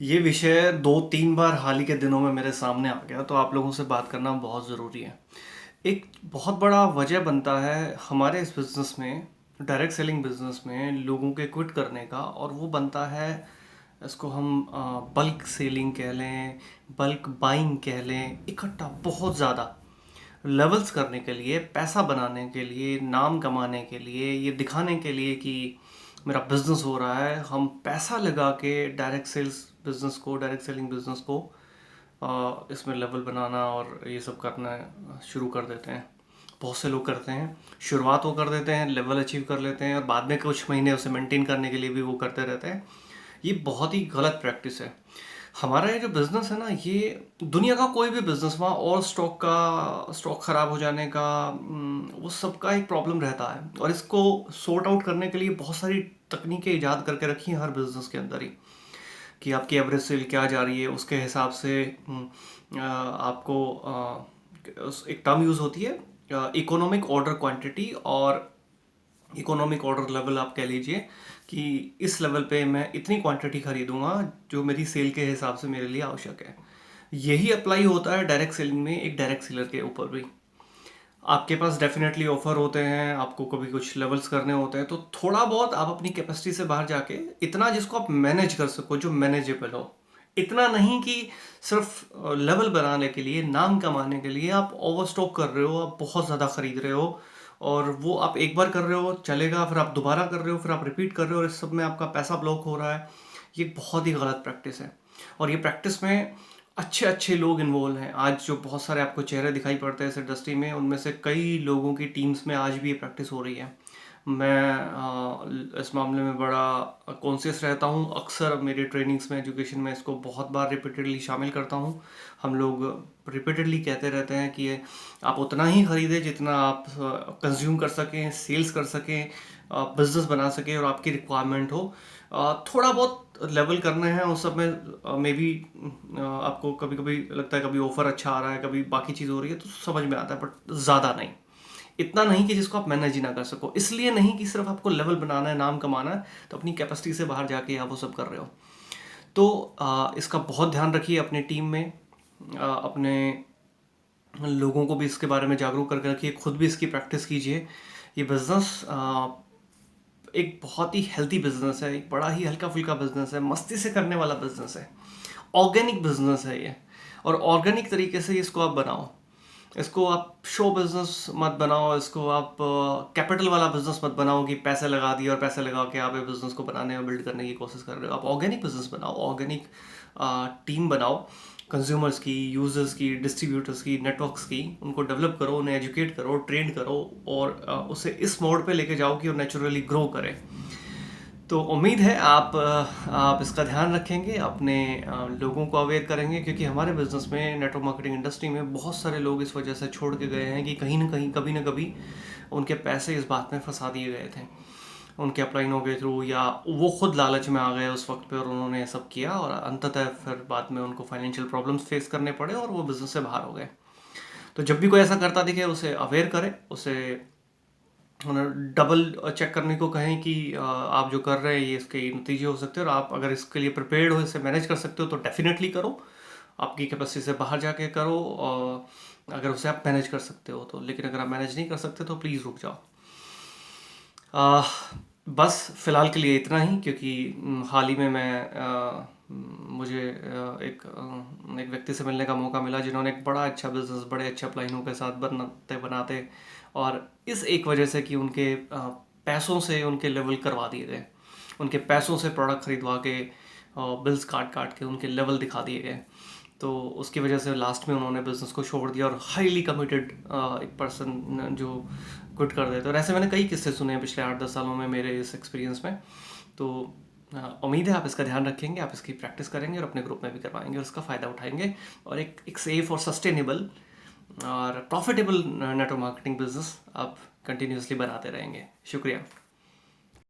ये विषय 2-3 बार हाल ही के दिनों में मेरे सामने आ गया, तो आप लोगों से बात करना बहुत ज़रूरी है। एक बहुत बड़ा वजह बनता है हमारे इस बिज़नेस में, डायरेक्ट सेलिंग बिज़नेस में लोगों के क्विट करने का, और वो बनता है, इसको हम बल्क सेलिंग कह लें, बल्क बाइंग कह लें, इकट्ठा बहुत ज़्यादा लेवल्स करने के लिए, पैसा बनाने के लिए, नाम कमाने के लिए, ये दिखाने के लिए कि मेरा बिजनेस हो रहा है। हम पैसा लगा के डायरेक्ट सेलिंग बिजनेस को इसमें लेवल बनाना और ये सब करना शुरू कर देते हैं। बहुत से लोग करते हैं, शुरुआत वो कर देते हैं, लेवल अचीव कर लेते हैं और बाद में कुछ महीने उसे मेंटेन करने के लिए भी वो करते रहते हैं। ये बहुत ही गलत प्रैक्टिस है। हमारा ये जो बिज़नेस है ना, ये दुनिया का कोई भी बिज़नेस, वहाँ और स्टॉक ख़राब हो जाने का, वो सबका एक प्रॉब्लम रहता है, और इसको सॉर्ट आउट करने के लिए बहुत सारी तकनीकें ईजाद करके रखी हैं हर बिज़नेस के अंदर ही, कि आपकी एवरेज सेल क्या जा रही है उसके हिसाब से। आपको एक टर्म यूज़ होती है, इकोनॉमिक ऑर्डर क्वांटिटी, और इकोनॉमिक ऑर्डर लेवल आप कह लीजिए कि इस लेवल पे मैं इतनी क्वांटिटी खरीदूंगा जो मेरी सेल के हिसाब से मेरे लिए आवश्यक है। यही अप्लाई होता है डायरेक्ट सेलिंग में, एक डायरेक्ट सेलर के ऊपर भी। आपके पास डेफिनेटली ऑफर होते हैं, आपको कभी कुछ लेवल्स करने होते हैं, तो थोड़ा बहुत आप अपनी कैपेसिटी से बाहर जाके इतना जिसको आप मैनेज कर सको, जो मैनेजेबल हो। इतना नहीं कि सिर्फ लेवल बनाने के लिए, नाम कमाने के लिए आप ओवर स्टॉक कर रहे हो, आप बहुत ज़्यादा खरीद रहे हो, और वो आप एक बार कर रहे हो चलेगा, फिर आप दोबारा कर रहे हो, फिर आप रिपीट कर रहे हो, और इस सब में आपका पैसा ब्लॉक हो रहा है। ये बहुत ही गलत प्रैक्टिस है, और ये प्रैक्टिस में अच्छे अच्छे लोग इन्वॉल्व हैं। आज जो बहुत सारे आपको चेहरे दिखाई पड़ते हैं इस इंडस्ट्री में, उनमें से कई लोगों की टीम्स में आज भी ये प्रैक्टिस हो रही है। मैं इस मामले में बड़ा कॉन्शियस रहता हूँ। अक्सर मेरी ट्रेनिंग्स में, एजुकेशन में इसको बहुत बार रिपीटेडली शामिल करता हूँ। हम लोग रिपीटेडली कहते रहते हैं कि आप उतना ही खरीदें जितना आप कंज्यूम कर सकें, सेल्स कर सकें, बिजनेस बना सकें, और आपकी रिक्वायरमेंट हो। थोड़ा बहुत लेवल करने हैं उस सब में, मे बी आपको कभी कभी लगता है, कभी ऑफर अच्छा आ रहा है, कभी बाकी चीज़ हो रही है, तो समझ में आता है, बट ज़्यादा नहीं। इतना नहीं कि जिसको आप मैनेज ही ना कर सको। इसलिए नहीं कि सिर्फ आपको लेवल बनाना है, नाम कमाना है, तो अपनी कैपेसिटी से बाहर जाके आप वो सब कर रहे हो। तो इसका बहुत ध्यान रखिए अपनी टीम में। अपने लोगों को भी इसके बारे में जागरूक करके रखिए, खुद भी इसकी प्रैक्टिस कीजिए। ये बिज़नेस एक बहुत ही हेल्थी बिजनेस है, एक बड़ा ही हल्का फुल्का बिजनेस है, मस्ती से करने वाला बिजनेस है, ऑर्गेनिक बिजनेस है ये। और ऑर्गेनिक तरीके से इसको आप बनाओ। इसको आप शो बिजनेस मत बनाओ, इसको आप कैपिटल वाला बिजनेस मत बनाओ कि पैसे लगा दिए और पैसे लगा के आप ये बिजनेस को बनाने और बिल्ड करने की कोशिश कर रहे हो। आप ऑर्गेनिक बिजनेस बनाओ, ऑर्गेनिक टीम बनाओ, कंज्यूमर्स की, यूजर्स की, डिस्ट्रीब्यूटर्स की, नेटवर्क्स की। उनको डेवलप करो, उन्हें एजुकेट करो, ट्रेन करो, और उसे इस मोड पे लेके जाओ कि वो नेचुरली ग्रो करे। तो उम्मीद है आप इसका ध्यान रखेंगे, अपने लोगों को अवेयर करेंगे, क्योंकि हमारे बिजनेस में, नेटवर्क मार्केटिंग इंडस्ट्री में, बहुत सारे लोग इस वजह से छोड़ के गए हैं कि कहीं ना कहीं, कभी ना कभी उनके पैसे इस बात में फंसा दिए गए थे। उनके अपलाइनों के थ्रू, या वो खुद लालच में आ गए उस वक्त पे और उन्होंने सब किया, और अंततः फिर बाद में उनको फाइनेंशियल प्रॉब्लम्स फेस करने पड़े और वो बिजनेस से बाहर हो गए। तो जब भी कोई ऐसा करता दिखे, उसे अवेयर करें, उसे डबल चेक करने को कहें कि आप जो कर रहे हैं ये इसके नतीजे हो सकते हैं, और आप अगर इसके लिए प्रिपेयर्ड हो, इसे मैनेज कर सकते हो, तो डेफिनेटली करो। आपकी कैपेसिटी से बाहर जाके करो, और अगर उसे आप मैनेज कर सकते हो तो। लेकिन अगर आप मैनेज नहीं कर सकते तो प्लीज़ रुक जाओ। आ, बस फ़िलहाल के लिए इतना ही, क्योंकि हाल ही में मुझे एक व्यक्ति से मिलने का मौका मिला जिन्होंने एक बड़ा अच्छा बिजनेस बड़े अच्छे अपलाइनों के साथ बनाते बनाते, और इस एक वजह से कि उनके पैसों से उनके लेवल करवा दिए गए, उनके पैसों से प्रोडक्ट खरीदवा के, बिल्स काट काट के उनके लेवल दिखा दिए गए। तो उसकी वजह से लास्ट में उन्होंने बिज़नेस को छोड़ दिया, और हाईली कमिटेड एक पर्सन जो क्विट कर देते। और ऐसे मैंने कई किस्से सुने हैं पिछले 8-10 सालों में, मेरे इस एक्सपीरियंस में। तो उम्मीद है आप इसका ध्यान रखेंगे, आप इसकी प्रैक्टिस करेंगे, और अपने ग्रुप में भी करवाएंगे, और इसका फ़ायदा उठाएंगे, और एक सेफ और सस्टेनेबल और प्रॉफिटेबल नेटवर्क मार्केटिंग बिजनेस आप कंटिन्यूसली बनाते रहेंगे। शुक्रिया।